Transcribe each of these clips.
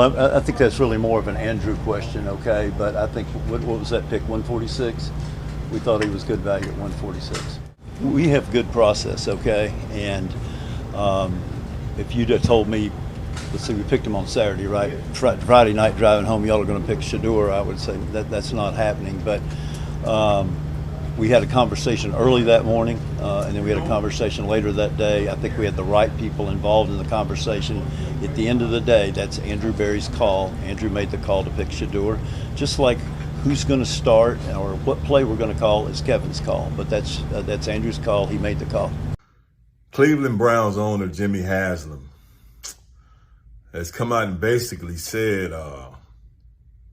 I think that's really more of an Andrew question, okay? But I think, what was that pick, 146? We thought he was good value at 146. We have good process, okay? And if you'd have told me, let's see, we picked him on Saturday, right? Friday night driving home, y'all are going to pick Shedeur, I would say that's not happening. But we had a conversation early that morning, and then we had a conversation later that day. I think we had the right people involved in the conversation. At the end of the day, that's Andrew Berry's call. Andrew made the call to pick Shedeur. Just like who's going to start or what play we're going to call is Kevin's call. But that's Andrew's call. He made the call. Cleveland Browns owner Jimmy Haslam has come out and basically said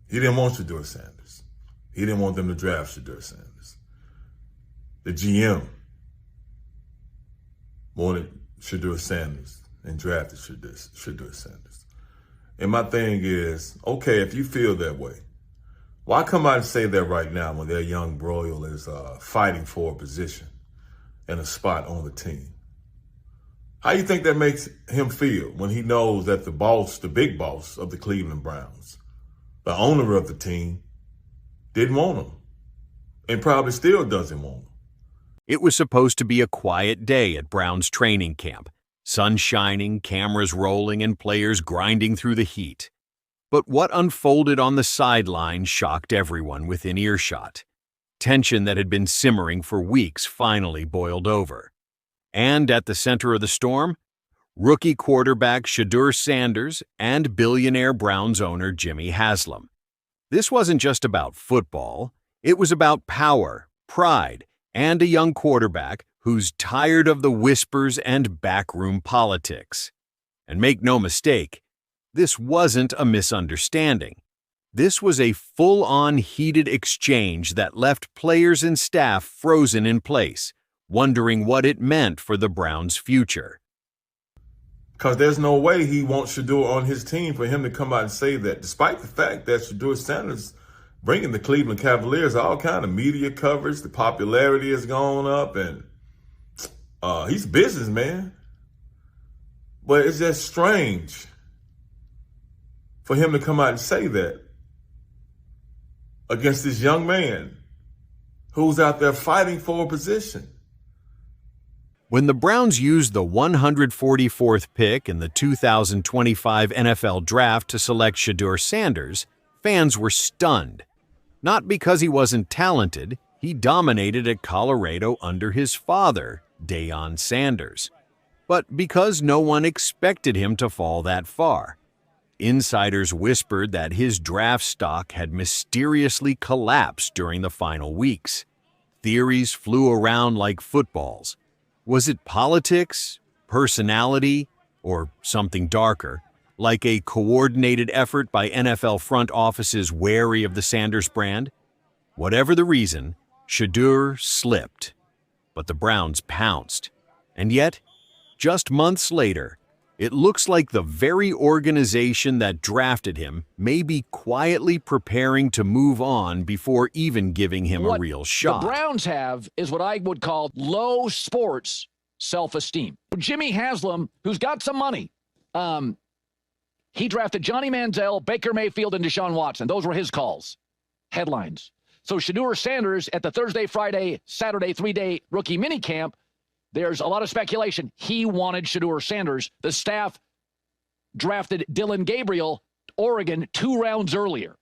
he didn't want Shedeur Sanders. He didn't want them to draft Shedeur Sanders. The GM wanted Shedeur Sanders and drafted Shedeur Sanders. And my thing is, okay, if you feel that way, why come out and say that right now when their young Broyle is fighting for a position and a spot on the team? How you think that makes him feel when he knows that the boss, the big boss of the Cleveland Browns, the owner of the team, didn't want him and probably still doesn't want him? It was supposed to be a quiet day at Browns training camp. Sun shining, cameras rolling, and players grinding through the heat. But what unfolded on the sideline shocked everyone within earshot. Tension that had been simmering for weeks finally boiled over. And at the center of the storm, rookie quarterback Shedeur Sanders and billionaire Browns owner Jimmy Haslam. This wasn't just about football. It was about power, pride, and a young quarterback who's tired of the whispers and backroom politics. And make no mistake, this wasn't a misunderstanding. This was a full-on heated exchange that left players and staff frozen in place, wondering what it meant for the Browns' future. Because there's no way he wants Shedeur on his team for him to come out and say that, despite the fact that Shedeur Sanders bringing the Cleveland Cavaliers all kind of media coverage, the popularity has gone up, and he's a businessman. But it's just strange for him to come out and say that against this young man who's out there fighting for a position. When the Browns used the 144th pick in the 2025 NFL Draft to select Shedeur Sanders, fans were stunned. Not because he wasn't talented, he dominated at Colorado under his father, Deion Sanders, but because no one expected him to fall that far. Insiders whispered that his draft stock had mysteriously collapsed during the final weeks. Theories flew around like footballs. Was it politics, personality, or something darker, like a coordinated effort by NFL front offices wary of the Sanders brand? Whatever the reason, Shedeur slipped. But the Browns pounced. And yet, just months later, it looks like the very organization that drafted him may be quietly preparing to move on before even giving him a real shot. The Browns have is what I would call low sports self-esteem. Jimmy Haslam, who's got some money, he drafted Johnny Manziel, Baker Mayfield, and Deshaun Watson. Those were his calls. Headlines. So Shedeur Sanders at the Thursday, Friday, Saturday, 3-day rookie minicamp, there's a lot of speculation. He wanted Shedeur Sanders. The staff drafted Dillon Gabriel, Oregon, 2 rounds earlier.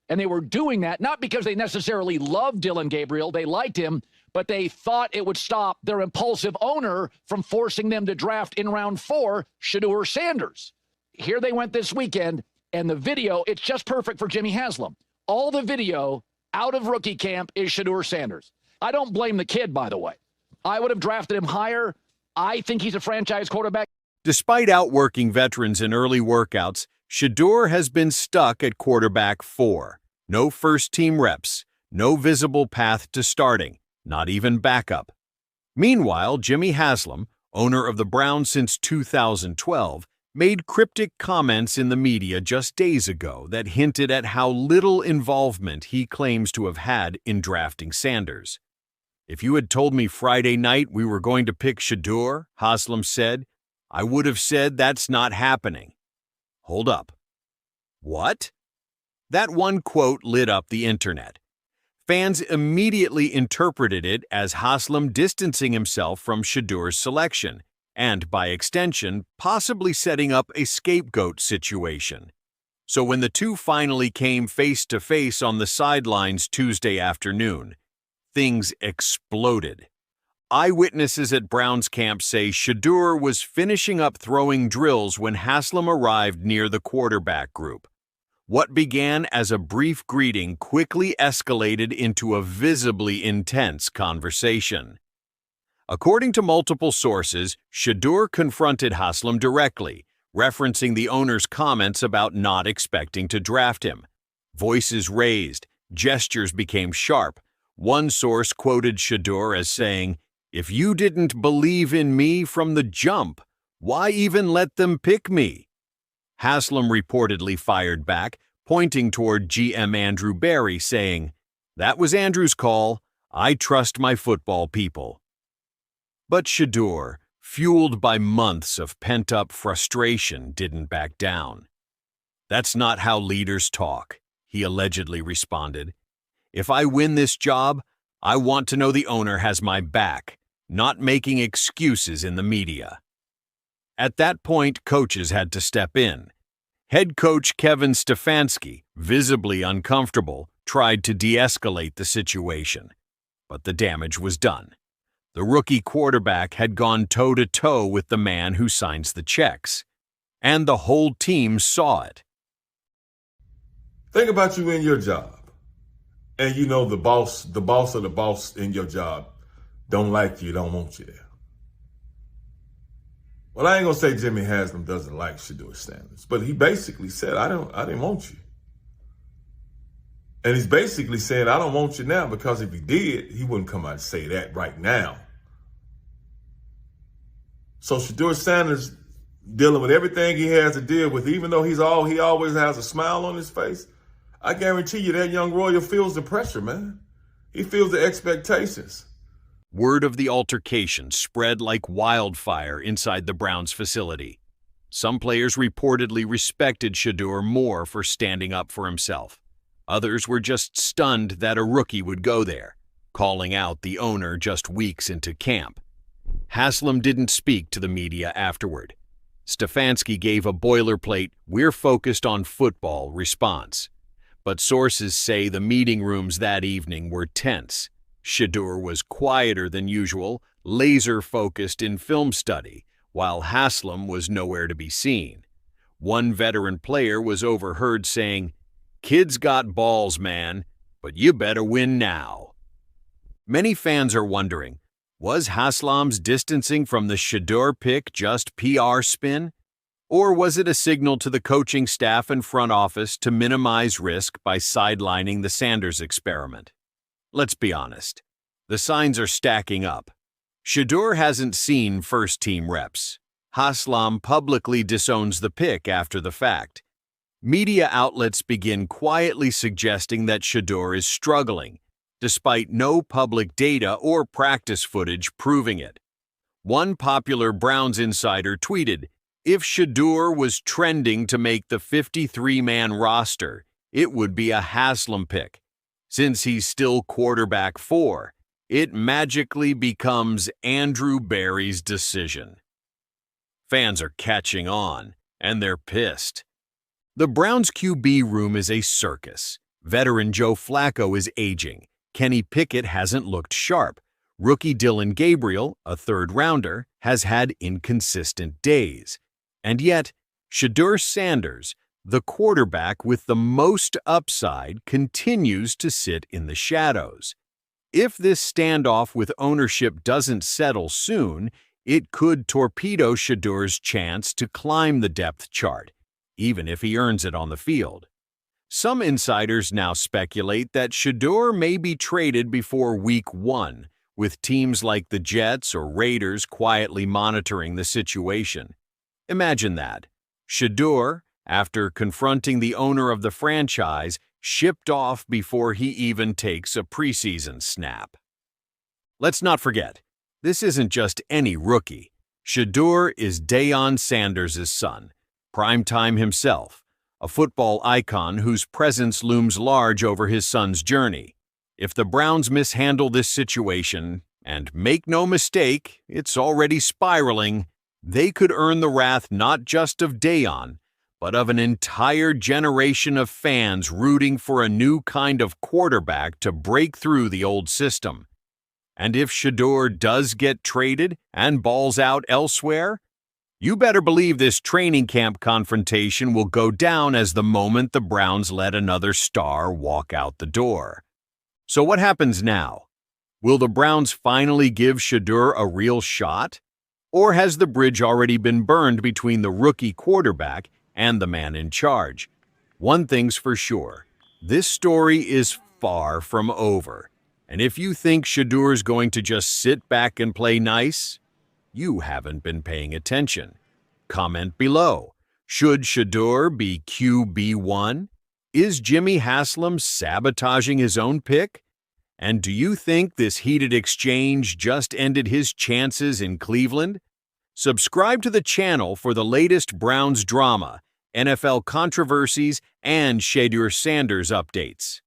And they were doing that not because they necessarily loved Dillon Gabriel. They liked him, but they thought it would stop their impulsive owner from forcing them to draft in round 4 Shedeur Sanders. Here they went this weekend, and the video, it's just perfect for Jimmy Haslam. All the video out of rookie camp is Shedeur Sanders. I don't blame the kid, by the way. I would have drafted him higher. I think he's a franchise quarterback. Despite outworking veterans in early workouts, Shedeur has been stuck at quarterback 4. No first-team reps, no visible path to starting, not even backup. Meanwhile, Jimmy Haslam, owner of the Browns since 2012, made cryptic comments in the media just days ago that hinted at how little involvement he claims to have had in drafting Sanders. If you had told me Friday night we were going to pick Shedeur, Haslam said, I would have said that's not happening. Hold up. What? That one quote lit up the internet. Fans immediately interpreted it as Haslam distancing himself from Shedeur's selection, and by extension, possibly setting up a scapegoat situation. So when the two finally came face to face on the sidelines Tuesday afternoon, things exploded. Eyewitnesses at Browns camp say Shedeur was finishing up throwing drills when Haslam arrived near the quarterback group. What began as a brief greeting quickly escalated into a visibly intense conversation. According to multiple sources, Shedeur confronted Haslam directly, referencing the owner's comments about not expecting to draft him. Voices raised, gestures became sharp. One source quoted Shedeur as saying, "If you didn't believe in me from the jump, why even let them pick me?" Haslam reportedly fired back, pointing toward GM Andrew Berry, saying, "That was Andrew's call. I trust my football people." But Shedeur, fueled by months of pent-up frustration, didn't back down. "That's not how leaders talk," he allegedly responded. "If I win this job, I want to know the owner has my back, not making excuses in the media." At that point, coaches had to step in. Head coach Kevin Stefanski, visibly uncomfortable, tried to de-escalate the situation. But the damage was done. The rookie quarterback had gone toe-to-toe with the man who signs the checks. And the whole team saw it. Think about you in your job. And you know the boss of the boss in your job don't like you, don't want you there. Well, I ain't gonna say Jimmy Haslam doesn't like Shedeur Sanders, but he basically said, I didn't want you. And he's basically saying, I don't want you now, because if he did, he wouldn't come out and say that right now. So Shedeur Sanders dealing with everything he has to deal with, even though he always has a smile on his face, I guarantee you that young Royal feels the pressure, man. He feels the expectations. Word of the altercation spread like wildfire inside the Browns facility. Some players reportedly respected Shedeur more for standing up for himself. Others were just stunned that a rookie would go there, calling out the owner just weeks into camp. Haslam didn't speak to the media afterward. Stefanski gave a boilerplate, "We're focused on football" response. But sources say the meeting rooms that evening were tense. Shedeur was quieter than usual, laser-focused in film study, while Haslam was nowhere to be seen. One veteran player was overheard saying, "Kid's got balls, man, but you better win now." Many fans are wondering, was Haslam's distancing from the Shedeur pick just PR spin? Or was it a signal to the coaching staff and front office to minimize risk by sidelining the Sanders experiment? Let's be honest. The signs are stacking up. Shedeur hasn't seen first-team reps. Haslam publicly disowns the pick after the fact. Media outlets begin quietly suggesting that Shedeur is struggling, despite no public data or practice footage proving it. One popular Browns insider tweeted, "If Shedeur was trending to make the 53-man roster, it would be a Haslam pick. Since he's still quarterback 4, it magically becomes Andrew Berry's decision." Fans are catching on, and they're pissed. The Browns' QB room is a circus. Veteran Joe Flacco is aging. Kenny Pickett hasn't looked sharp. Rookie Dillon Gabriel, a third-rounder, has had inconsistent days. And yet, Shedeur Sanders, the quarterback with the most upside, continues to sit in the shadows. If this standoff with ownership doesn't settle soon, it could torpedo Shedeur's chance to climb the depth chart, even if he earns it on the field. Some insiders now speculate that Shedeur may be traded before Week 1, with teams like the Jets or Raiders quietly monitoring the situation. Imagine that. Shedeur, after confronting the owner of the franchise, shipped off before he even takes a preseason snap. Let's not forget, this isn't just any rookie. Shedeur is Deion Sanders' son, primetime himself, a football icon whose presence looms large over his son's journey. If the Browns mishandle this situation, and make no mistake, it's already spiraling, they could earn the wrath not just of Deion, but of an entire generation of fans rooting for a new kind of quarterback to break through the old system. And if Shedeur does get traded and balls out elsewhere, you better believe this training camp confrontation will go down as the moment the Browns let another star walk out the door. So what happens now? Will the Browns finally give Shedeur a real shot? Or has the bridge already been burned between the rookie quarterback and the man in charge? One thing's for sure, this story is far from over. And if you think Shedeur's going to just sit back and play nice, you haven't been paying attention. Comment below. Should Shedeur be QB1? Is Jimmy Haslam sabotaging his own pick? And do you think this heated exchange just ended his chances in Cleveland? Subscribe to the channel for the latest Browns drama, NFL controversies, and Shedeur Sanders updates.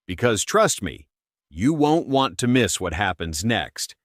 Because trust me, you won't want to miss what happens next.